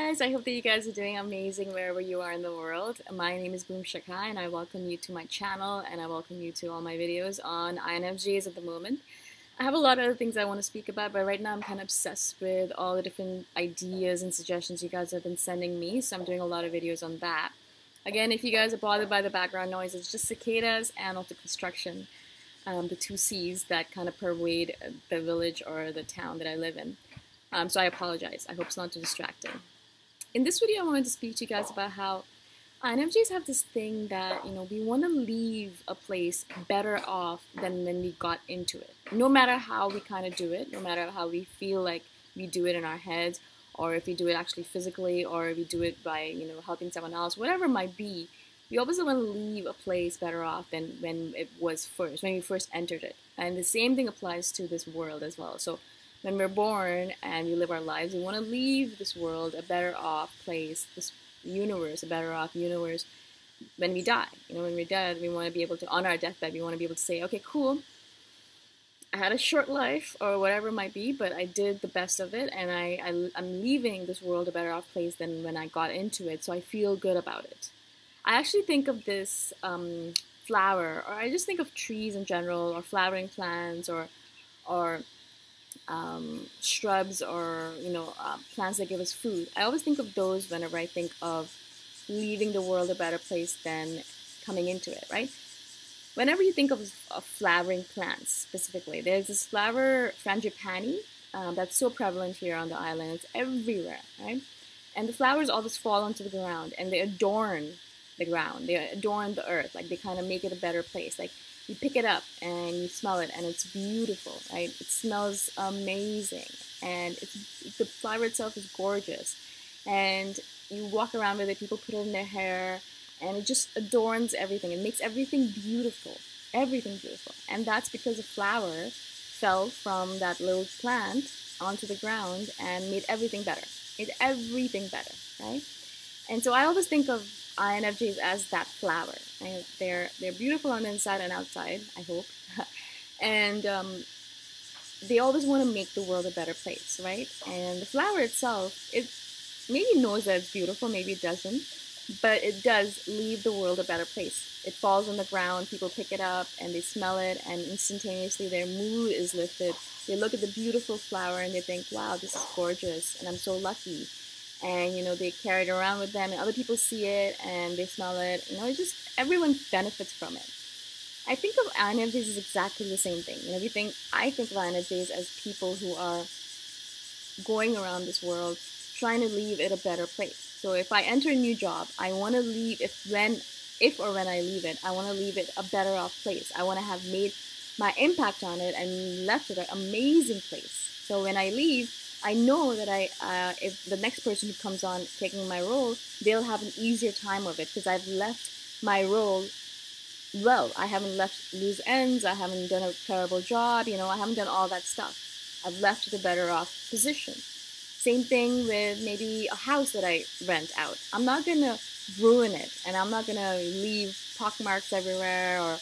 guys, I hope that you guys are doing amazing wherever you are in the world. My name is Shikha and I welcome you to my channel and I welcome you to all my videos on INFJs at the moment. I have a lot of other things I want to speak about, but right now I'm kind of obsessed with all the different ideas and suggestions you guys have been sending me, so I'm doing a lot of videos on that. Again, if you guys are bothered by the background noise, it's just cicadas and also construction, the two C's that kind of pervade the village or the town that I live in. So I apologize. I hope it's not too distracting. In this video, I wanted to speak to you guys about how INFJs have this thing that, we want to leave a place better off than when we got into it. No matter how we kind of do it, no matter how we feel like we do it in our heads, or if we do it actually physically, or if we do it by, helping someone else, whatever it might be, we always want to leave a place better off than when it was first, when we first entered it. And the same thing applies to this world as well. So when we're born and we live our lives, we want to leave this world a better off place, this universe, a better off universe when we die. When we're dead, we want to be able to, on our deathbed, we want to be able to say, okay, cool, I had a short life or whatever it might be, but I did the best of it, and I'm leaving this world a better off place than when I got into it, so I feel good about it. I actually think of this flower, or I just think of trees in general, or flowering plants, or shrubs, or plants that give us food. I always think of those whenever I think of leaving the world a better place than coming into it, right? Whenever you think of flowering plants specifically, there's this flower, frangipani, that's so prevalent here on the island. It's everywhere, right? And the flowers always fall onto the ground and they adorn the ground. They adorn the earth. Like, they kind of make it a better place. Like, you pick it up and you smell it and it's beautiful, right? It smells amazing, and the flower itself is gorgeous, and you walk around with it, people put it in their hair, and it just adorns everything. It makes everything beautiful, and that's because the flower fell from that little plant onto the ground and made everything better, right? And so I always think of INFJs as that flower. And they're beautiful on the inside and outside, I hope. And they always want to make the world a better place, right? And the flower itself, it maybe knows that it's beautiful, maybe it doesn't, but it does leave the world a better place. It falls on the ground, people pick it up and they smell it, and instantaneously their mood is lifted. They look at the beautiful flower and they think, wow, this is gorgeous and I'm so lucky. And they carry it around with them, and other people see it and they smell it. It's just, everyone benefits from it. I think of INFJs as exactly the same thing. I think of INFJs as people who are going around this world trying to leave it a better place. So if I enter a new job, I want to leave, if or when I leave it, I want to leave it a better off place. I want to have made my impact on it and left it an amazing place. So when I leave, I know that if the next person who comes on taking my role, they'll have an easier time of it because I've left my role well. I haven't left loose ends. I haven't done a terrible job. I haven't done all that stuff. I've left the better off position. Same thing with maybe a house that I rent out. I'm not going to ruin it, and I'm not going to leave pockmarks everywhere, or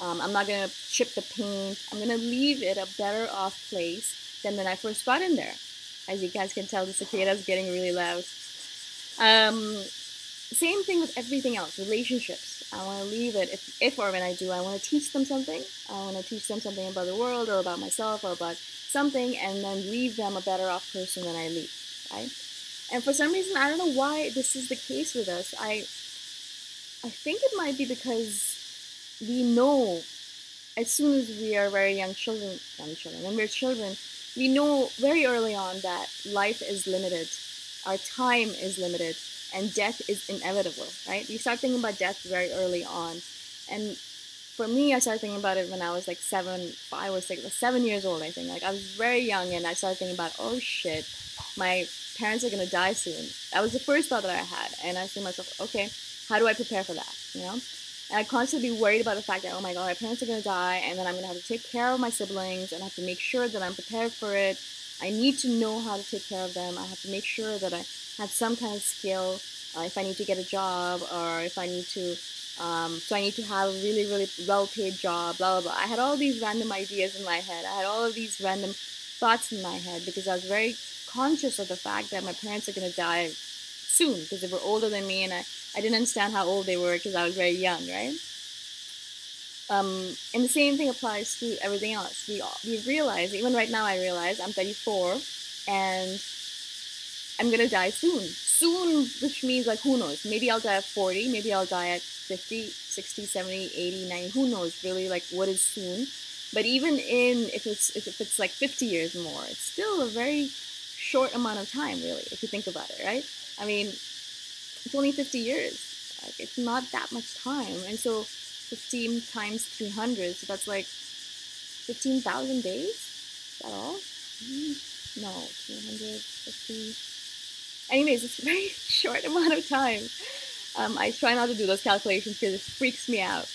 I'm not going to chip the paint. I'm going to leave it a better off place than when I first got in there. As you guys can tell, the cicada's getting really loud. Same thing with everything else, relationships. I want to leave it, if or when I do, I want to teach them something. I want to teach them something about the world or about myself or about something, and then leave them a better off person when I leave, right? And for some reason, I don't know why this is the case with us. I think it might be because we know as soon as we are very young children, when we're children, we know very early on that life is limited, our time is limited, and death is inevitable, right? We start thinking about death very early on. And for me, I started thinking about it when I was like 7 years old, I think. Like, I was very young, and I started thinking about, oh shit, my parents are going to die soon. That was the first thought that I had. And I said to myself, okay, how do I prepare for that, And I constantly be worried about the fact that, oh my god, my parents are going to die, and then I'm going to have to take care of my siblings, and I have to make sure that I'm prepared for it. I need to know how to take care of them. I have to make sure that I have some kind of skill, if I need to get a job, or if I need to, so I need to have a really, really well-paid job, blah, blah, blah. I had all these random ideas in my head. I had all of these random thoughts in my head because I was very conscious of the fact that my parents are going to die soon because they were older than me, and I didn't understand how old they were because I was very young, right? And the same thing applies to everything else. We realize, even right now, I realize I'm 34, and I'm gonna die soon. Soon, which means like who knows? Maybe I'll die at 40, maybe I'll die at 50, 60, 70, 80, 90. Who knows really like what is soon? But even if it's like 50 years more, it's still a very short amount of time, really, if you think about it, right? I mean, it's only 50 years. Like, it's not that much time. And so 15 times 300, so that's like 15,000 days? Is that all? No, 250. Anyways, it's a very short amount of time. I try not to do those calculations because it freaks me out.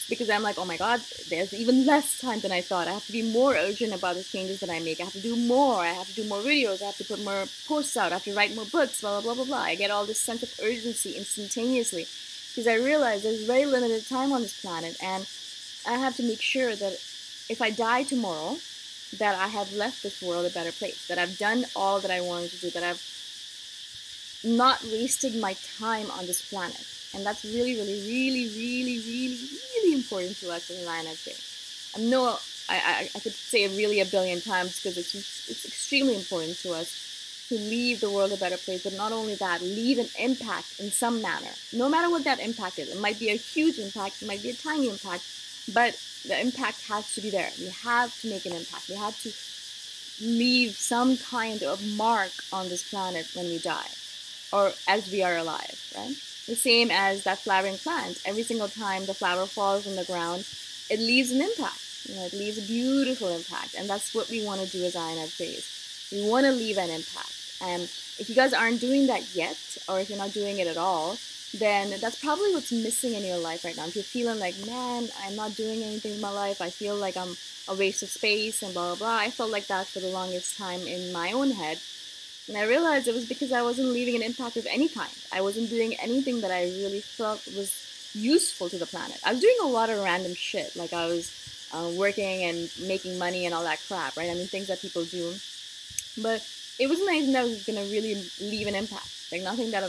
Because I'm like, oh my god, there's even less time than I thought. I have to be more urgent about the changes that I make. I have to do more. I have to do more videos. I have to put more posts out. I have to write more books, blah, blah, blah, blah, blah. I get all this sense of urgency instantaneously because I realize there's very limited time on this planet, and I have to make sure that if I die tomorrow, that I have left this world a better place, that I've done all that I wanted to do, that I've not wasted my time on this planet. And that's really, really, really, really, really, really important to us as an INFJ. I could say it really a billion times because it's extremely important to us to leave the world a better place. But not only that, leave an impact in some manner. No matter what that impact is. It might be a huge impact. It might be a tiny impact. But the impact has to be there. We have to make an impact. We have to leave some kind of mark on this planet when we die, or as we are alive, right? The same as that flowering plant. Every single time the flower falls on the ground, it leaves an impact. It leaves a beautiful impact. And that's what we want to do as INFJs. We want to leave an impact. And if you guys aren't doing that yet, or if you're not doing it at all, then that's probably what's missing in your life right now. If you're feeling like, man, I'm not doing anything in my life, I feel like I'm a waste of space and blah, blah, blah. I felt like that for the longest time in my own head. And I realized it was because I wasn't leaving an impact of any kind. I wasn't doing anything that I really felt was useful to the planet. I was doing a lot of random shit, like I was working and making money and all that crap, right? I mean, things that people do. But it wasn't anything that was going to really leave an impact. Like nothing that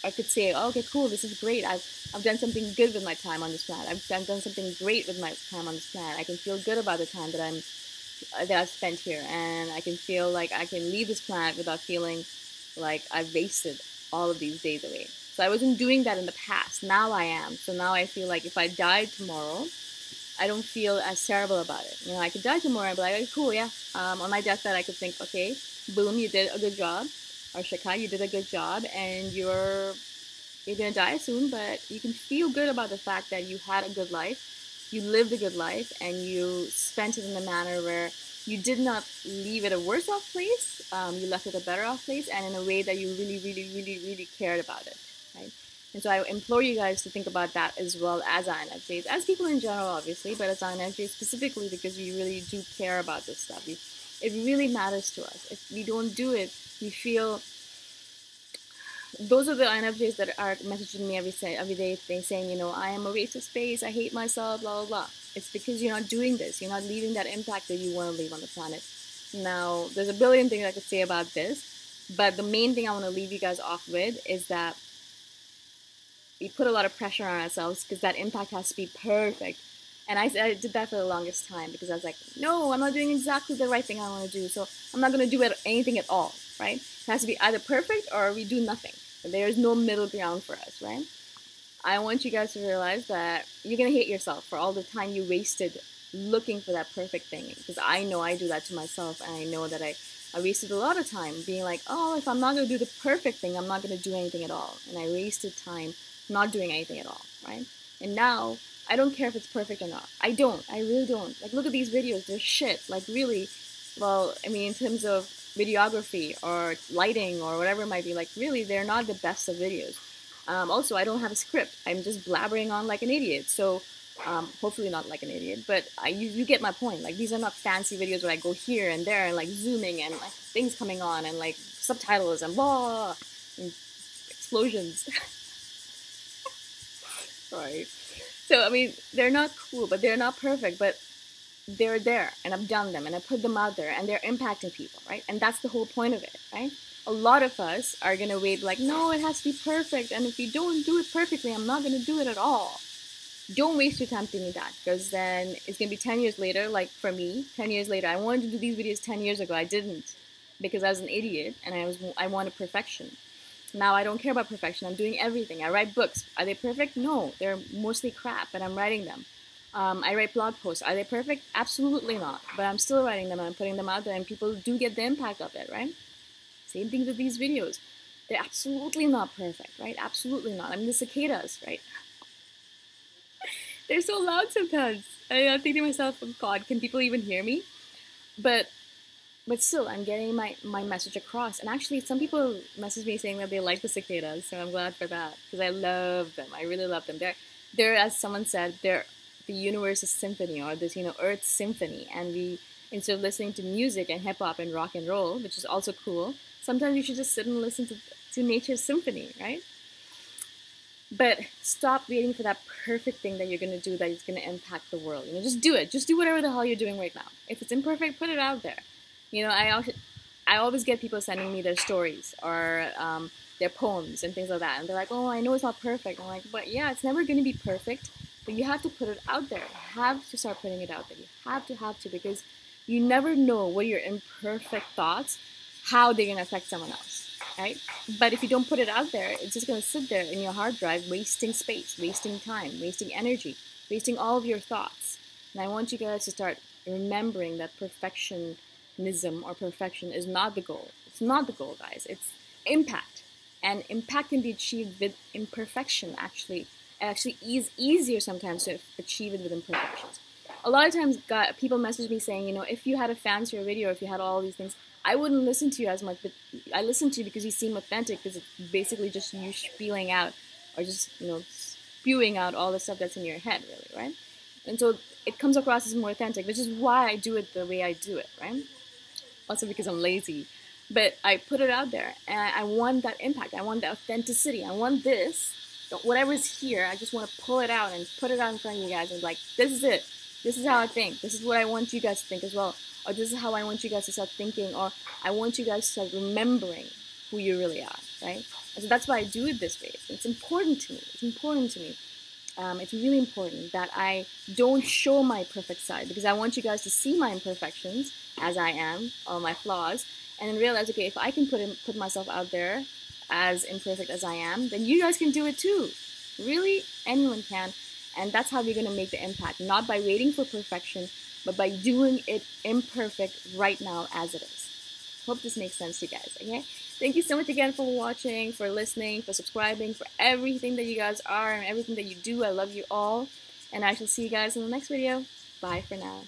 I could say, oh, okay, cool, this is great. I've done something good with my time on this planet. I've done something great with my time on this planet. I can feel good about the time that I've spent here, and I can feel like I can leave this planet without feeling like I've wasted all of these days away. So I wasn't doing that in the past. Now I am. So now I feel like if I died tomorrow, I don't feel as terrible about it. I could die tomorrow and be like, oh, cool, yeah. On my deathbed, I could think, okay, boom, you did a good job, or Shikha, you did a good job, and you're gonna die soon, but you can feel good about the fact that you had a good life. You lived a good life, and you spent it in a manner where you did not leave it a worse off place, you left it a better off place, and in a way that you really, really, really, really cared about it, right? And so I implore you guys to think about that as well as INFJs, as people in general, obviously, but as INFJs specifically because we really do care about this stuff. It really matters to us. If we don't do it, we feel... Those are the INFJs that are messaging me every day saying, I am a waste of space, I hate myself, blah, blah, blah. It's because you're not doing this. You're not leaving that impact that you want to leave on the planet. Now, there's a billion things I could say about this, but the main thing I want to leave you guys off with is that we put a lot of pressure on ourselves because that impact has to be perfect. And I did that for the longest time because I was like, no, I'm not doing exactly the right thing I want to do, so I'm not going to do anything at all, right? It has to be either perfect or we do nothing. There's no middle ground for us, right? I want you guys to realize that you're going to hate yourself for all the time you wasted looking for that perfect thing. Because I know I do that to myself, and I know that I wasted a lot of time being like, oh, if I'm not going to do the perfect thing, I'm not going to do anything at all. And I wasted time not doing anything at all, right? And now, I don't care if it's perfect or not. I really don't. Like, look at these videos. They're shit. Like, really, well, I mean, in terms of videography or lighting or whatever it might be, like, really, they're not the best of videos. Also, I don't have a script. I'm just blabbering on like an idiot. So, hopefully not like an idiot, but you get my point. Like, these are not fancy videos where I go here and there and like zooming and like things coming on and like subtitles and blah, and explosions. Sorry. So, I mean, they're not cool, but they're not perfect. But they're there and I've done them and I put them out there and they're impacting people, right? And that's the whole point of it, right? A lot of us are gonna wait like, no, it has to be perfect, and if you don't do it perfectly, I'm not gonna do it at all. Don't waste your time thinking that, because then it's gonna be 10 years later. Like for me, 10 years later, I wanted to do these videos 10 years ago. I didn't, because I was an idiot and I wanted perfection. Now I don't care about perfection. I'm doing everything. I write books. Are they perfect? No, they're mostly crap, but I'm writing them. I write blog posts. Are they perfect? Absolutely not. But I'm still writing them and I'm putting them out there, and people do get the impact of it, right? Same thing with these videos. They're absolutely not perfect, right? Absolutely not. I mean, the cicadas, right? They're so loud sometimes. I think to myself, oh God, can people even hear me? But still, I'm getting my message across. And actually, some people message me saying that they like the cicadas, so I'm glad for that, because I love them. I really love them. They're, as someone said, they're the universe's symphony, or this, Earth's symphony. And we, instead of listening to music and hip hop and rock and roll, which is also cool, sometimes you should just sit and listen to nature's symphony, right? But stop waiting for that perfect thing that you're going to do that is going to impact the world. Just do it. Just do whatever the hell you're doing right now. If it's imperfect, put it out there. I always get people sending me their stories or their poems and things like that. And they're like, oh, I know it's not perfect. I'm like, but yeah, it's never going to be perfect. But you have to put it out there. You have to start putting it out there. You have to, because you never know what your imperfect thoughts, how they're going to affect someone else. Right? But if you don't put it out there, it's just going to sit there in your hard drive, wasting space, wasting time, wasting energy, wasting all of your thoughts. And I want you guys to start remembering that perfectionism or perfection is not the goal. It's not the goal, guys. It's impact. And impact can be achieved with imperfection, actually. It actually is easier sometimes to achieve it with imperfections. A lot of times, people message me saying, if you had a fancier video, if you had all these things, I wouldn't listen to you as much, but I listen to you because you seem authentic, because it's basically just you spilling out, or just, spewing out all the stuff that's in your head, really, right? And so it comes across as more authentic, which is why I do it the way I do it, right? Also because I'm lazy. But I put it out there, and I want that impact. I want that authenticity. I want this, whatever's here, I just want to pull it out and put it out in front of you guys and like, this is it. This is how I think. This is what I want you guys to think as well. Or this is how I want you guys to start thinking, or I want you guys to start remembering who you really are, right? And so that's why I do it this way. It's important to me. It's important to me. It's really important that I don't show my perfect side, because I want you guys to see my imperfections as I am, or my flaws, and then realize, okay, if I can put myself out there as imperfect as I am, then you guys can do it too. Really, anyone can. And that's how we're going to make the impact, not by waiting for perfection, but by doing it imperfect right now as it is. Hope this makes sense to you guys, okay? Thank you so much again for watching, for listening, for subscribing, for everything that you guys are and everything that you do. I love you all. And I shall see you guys in the next video. Bye for now.